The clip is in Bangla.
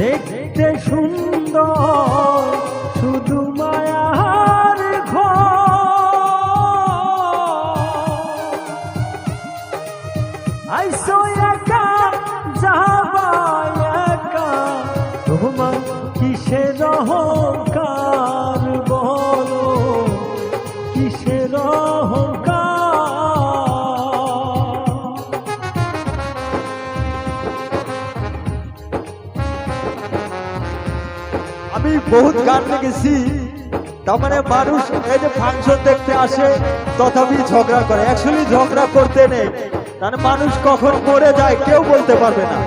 দেখতে সুন্দর শুধু মায়ার ঘর আইসো একা যাবা একা তোমার কিসের অহংকার বলো কিসের অহংকার। আমি বহুত গান লিখেছি, তার মানে মানুষ এই যে ফাংশন দেখতে আসে তথাপি ঝগড়া করে, অ্যাকচুয়ালি ঝগড়া করতে নেই, তার মানুষ কখন মরে যায় কেউ বলতে পারবে না।